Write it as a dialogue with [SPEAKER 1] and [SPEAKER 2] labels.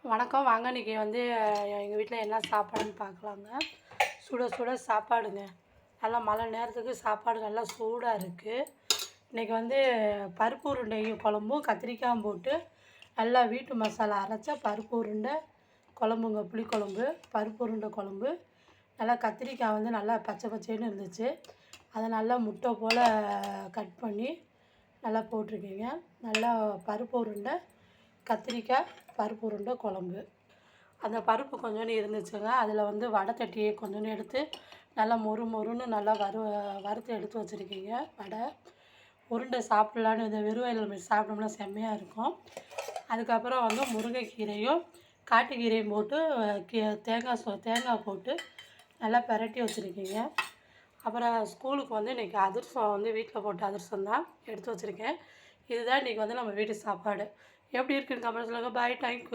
[SPEAKER 1] வணக்கம். வாங்க இன்றைக்கி வந்து எங்கள் வீட்டில் என்ன சாப்பாடுன்னு பார்க்கலாங்க. சுட சுட சாப்பாடுங்க. நல்லா மழை நேரத்துக்கு சாப்பாடு நல்லா சூடாக இருக்குது. இன்றைக்கி வந்து பருப்பு உருண்டை குழம்பும் கத்திரிக்காயும் போட்டு நல்லா வீட்டு மசாலா அரைச்ச பருப்பு உருண்டை குழம்புங்க. புளிக்குழம்பு, பருப்பு உருண்டை குழம்பு. நல்லா கத்திரிக்காய் வந்து நல்லா பச்சை பச்சைன்னு இருந்துச்சு. அதை நல்லா முட்டை போல் கட் பண்ணி நல்லா போட்டிருக்கீங்க. நல்லா பருப்பு உருண்டை, கத்திரிக்காய், பருப்பு உருண்டை குழம்பு. அந்த பருப்பு கொஞ்சோண்டு இருந்துச்சுங்க. அதில் வந்து வடை தட்டி கொஞ்சோண்டு எடுத்து நல்லா மொறு மொறுன்னு நல்லா வறுத்து எடுத்து வச்சுருக்கீங்க. வடை உருண்டை சாப்பிட்லான்னு இந்த வெறுவாயில் சாப்பிட்டோம்னா செம்மையாக இருக்கும். அதுக்கப்புறம் வந்து முருங்கைக்கீரையும் காட்டுக்கீரையும் போட்டு தேங்காய் போட்டு நல்லா பிரட்டி வச்சுருக்கீங்க. அப்புறம் ஸ்கூலுக்கு வந்து இன்றைக்கி அதிரசம் வந்து வீட்டில் போட்ட அதிரசம் தான் எடுத்து வச்சுருக்கேன். இதுதான் இன்றைக்கி வந்து நம்ம வீட்டு சாப்பாடு. எப்படி இருக்குன்னு கமெண்ட் சொல்லுங்கள். பாய், தேங்க்யூ.